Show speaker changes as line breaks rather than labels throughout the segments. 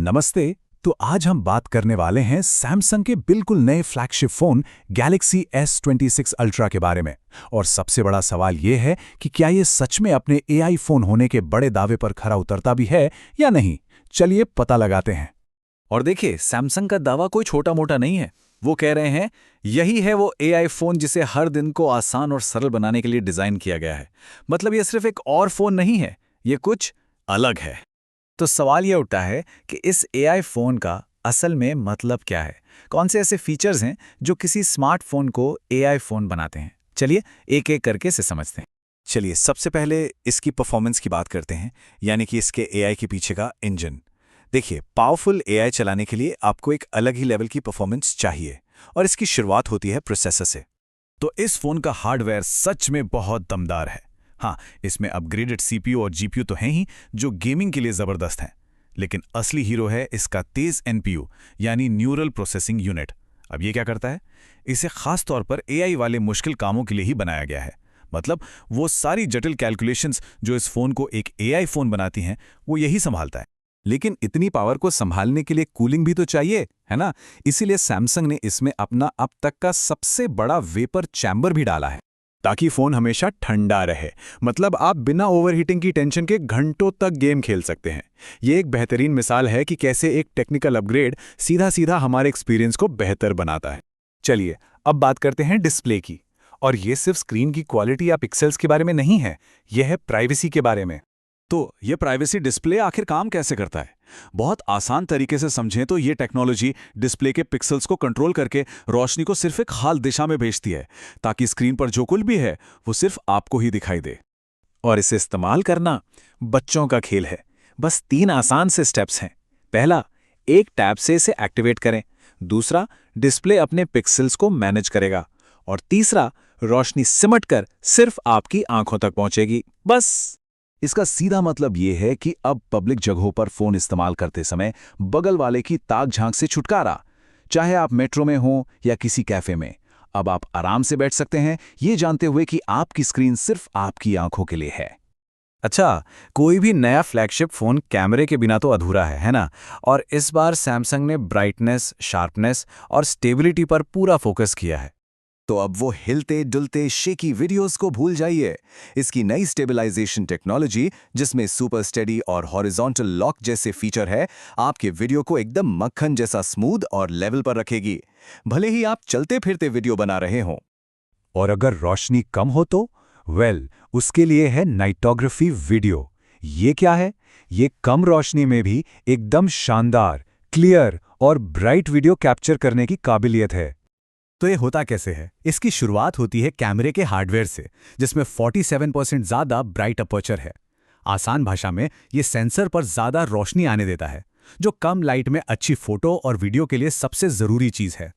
नमस्ते। तो आज हम बात करने वाले हैं सैमसंग के बिल्कुल नए flagship phone Galaxy S26 ultra के बारे में। और सबसे बड़ा सवाल ये है कि क्या ये सच में अपने AI फोन होने के बड़े दावे पर खरा उतरता भी है या नहीं। चलिए पता लगाते हैं।
और देखिए, सैमसंग का दावा कोई छोटा मोटा नहीं है। वो कह रहे हैं यही है वो AI फोन जिसे हर दिन को आसान और सरल बनाने के लिए डिजाइन किया गया है। मतलब ये सिर्फ एक और फोन नहीं है, ये कुछ अलग है। तो सवाल ये उठता है कि इस AI फोन का असल में मतलब क्या है? कौन से ऐसे फीचर्स हैं जो किसी स्मार्टफोन को AI फोन बनाते हैं? चलिए एक एक करके इसे समझते हैं।
चलिए सबसे पहले इसकी परफॉर्मेंस की बात करते हैं, यानी कि इसके AI के पीछे का इंजन। देखिए, पावरफुल AI चलाने के लिए आपको एक अलग ही लेवल की परफॉर्मेंस चाहिए, और इसकी शुरुआत होती है प्रोसेसर से। तो इस फोन का हार्डवेयर सच में बहुत दमदार है। हाँ, इसमें अपग्रेडेड CPU और GPU तो हैं ही, जो गेमिंग के लिए ज़बरदस्त हैं। लेकिन असली हीरो है इसका तेज़ NPU, यानी न्यूरल प्रोसेसिंग यूनिट। अब ये क्या करता है? इसे खास तौर पर AI वाले मुश्किल कामों के लिए ही बनाया गया है। मतलब वो सारी जटिल कैलकुलेशंस जो इस फोन को एक AI फोन बनाती हैं, वो यही संभालता है। लेकिन इतनी पावर को संभालने के लिए कूलिंग भी तो चाहिए, है ना? इसीलिए सैमसंग ने इसमें अपना अब तक का सबसे बड़ा वेपर चैम्बर भी डाला है, ताकि फोन हमेशा ठंडा रहे। मतलब आप बिना ओवरहीटिंग की टेंशन के घंटों तक गेम खेल सकते हैं। ये एक बेहतरीन मिसाल है कि कैसे एक टेक्निकल अपग्रेड सीधा सीधा हमारे एक्सपीरियंस को बेहतर बनाता है। चलिए अब बात करते हैं डिस्प्ले की। और ये सिर्फ स्क्रीन की क्वालिटी या पिक्सेल्स के बारे में नहीं है, यह है प्राइवेसी के बारे में। तो ये प्राइवेसी डिस्प्ले आखिर काम कैसे करता है? बहुत आसान तरीके से समझें तो ये टेक्नोलॉजी डिस्प्ले के पिक्सेल्स को कंट्रोल करके रोशनी को सिर्फ एक खास दिशा में भेजती है, ताकि स्क्रीन पर जो कुछ भी है वो सिर्फ आपको ही दिखाई दे। और इसे इस्तेमाल करना बच्चों का खेल है। बस 3 आसान से स्टेप्स हैं। पहला, एक टैब से इसे एक्टिवेट करें। दूसरा, डिस्प्ले अपने पिक्सेल्स को मैनेज करेगा। और तीसरा, रोशनी सिमट कर सिर्फ आपकी आंखों तक पहुंचेगी। बस। इसका सीधा मतलब ये है कि अब पब्लिक जगहों पर फोन इस्तेमाल करते समय बगल वाले की ताक झांक से छुटकारा। चाहे आप मेट्रो में हो या किसी कैफे में, अब आप आराम से बैठ सकते हैं, ये जानते हुए कि आपकी स्क्रीन सिर्फ आपकी आंखों के लिए है।
अच्छा, कोई भी नया फ्लैगशिप फोन कैमरे के बिना तो अधूरा है ना? और इस बार सैमसंग ने ब्राइटनेस, शार्पनेस और स्टेबिलिटी पर पूरा फोकस किया है।
तो अब वो हिलते डुलते शेकी वीडियोस को भूल जाइए। इसकी नई स्टेबलाइजेशन टेक्नोलॉजी, जिसमें सुपर स्टेडी और हॉरिजॉन्टल लॉक जैसे फीचर है, आपके वीडियो को एकदम मक्खन जैसा स्मूथ और लेवल पर रखेगी, भले ही आप चलते फिरते वीडियो बना रहे हों। और अगर रोशनी कम हो तो उसके लिए है नाइटोग्राफी वीडियो। ये क्या है? ये कम रोशनी में भी एकदम शानदार, क्लियर और ब्राइट वीडियो कैप्चर करने की काबिलियत है। तो ये होता कैसे है? इसकी शुरुआत होती है कैमरे के हार्डवेयर से, जिसमें 47% ज़्यादा ब्राइट अपर्चर है। आसान भाषा में ये सेंसर पर ज़्यादा रोशनी आने देता है, जो कम लाइट में अच्छी फोटो और वीडियो के लिए सबसे ज़रूरी चीज़ है।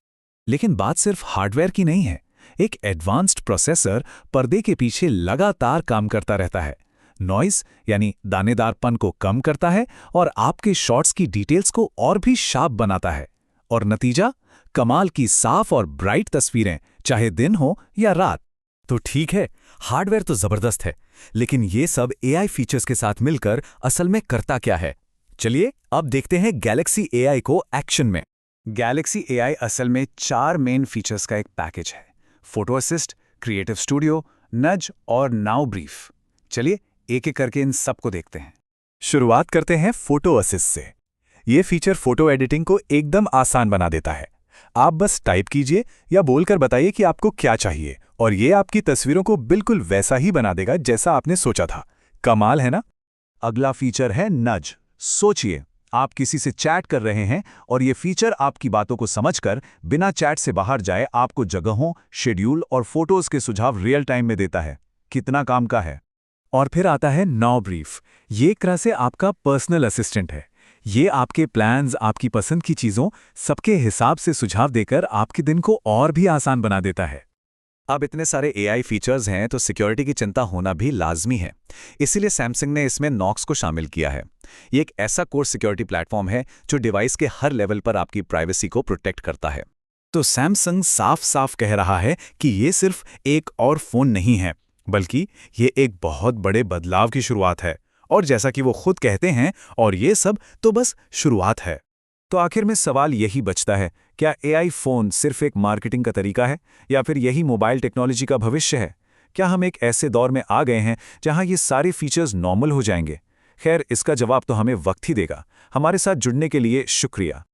लेकिन बात सिर्फ हार्डवेयर की नहीं है। एक एडवांस्ड प्रोसेसर पर्दे के पीछे लगातार काम करता रहता है। नॉइस यानी दानेदारपन को कम करता है और आपके शॉट्स की डिटेल्स को और भी शार्प बनाता है। और नतीजा, कमाल की साफ और ब्राइट तस्वीरें, चाहे दिन हो या रात। तो ठीक है, हार्डवेयर तो जबरदस्त है, लेकिन ये सब AI फीचर्स के साथ मिलकर असल में करता क्या है? चलिए अब देखते हैं गैलेक्सी AI को एक्शन में। गैलेक्सी AI असल में 4 मेन फीचर्स का एक पैकेज है: फोटो असिस्ट, क्रिएटिव स्टूडियो, नज और नाउ ब्रीफ। चलिए एक एक करके इन सबको देखते हैं। शुरुआत करते हैं फोटो असिस्ट से। ये फीचर फोटो एडिटिंग को एकदम आसान बना देता है। आप बस टाइप कीजिए या बोलकर बताइए कि आपको क्या चाहिए, और ये आपकी तस्वीरों को बिल्कुल वैसा ही बना देगा जैसा आपने सोचा था। कमाल है ना? अगला फीचर है नज। सोचिए, आप किसी से चैट कर रहे हैं और ये फीचर आपकी बातों को समझकर बिना चैट से बाहर जाए आपको जगहों, शेड्यूल और फोटोज के सुझाव रियल टाइम में देता है। कितना काम का है। और फिर आता है नाउ ब्रीफ। ये एक तरह से आपका पर्सनल असिस्टेंट है। ये आपके प्लान्स, आपकी पसंद की चीज़ों, सबके हिसाब से सुझाव देकर आपके दिन को और भी आसान बना देता है। अब इतने सारे AI फीचर्स हैं तो सिक्योरिटी की चिंता होना भी लाजमी है। इसीलिए सैमसंग ने इसमें नॉक्स को शामिल किया है। ये एक ऐसा कोर सिक्योरिटी प्लेटफॉर्म है जो डिवाइस के हर लेवल पर आपकी प्राइवेसी को प्रोटेक्ट करता है। तो सैमसंग साफ साफ कह रहा है कि ये सिर्फ एक और फोन नहीं है, बल्कि ये एक बहुत बड़े बदलाव की शुरुआत है।
और जैसा कि वो खुद कहते हैं, और ये सब तो बस शुरुआत है। तो आखिर में सवाल यही बचता है, क्या एआई फ़ोन सिर्फ एक मार्केटिंग का तरीका है, या फिर यही मोबाइल टेक्नोलॉजी का भविष्य है? क्या हम एक ऐसे दौर में आ गए हैं जहां ये सारे फीचर्स नॉर्मल हो जाएंगे? खैर, इसका जवाब तो हमें वक्त ही देगा। हमारे साथ जुड़ने के लिए शुक्रिया।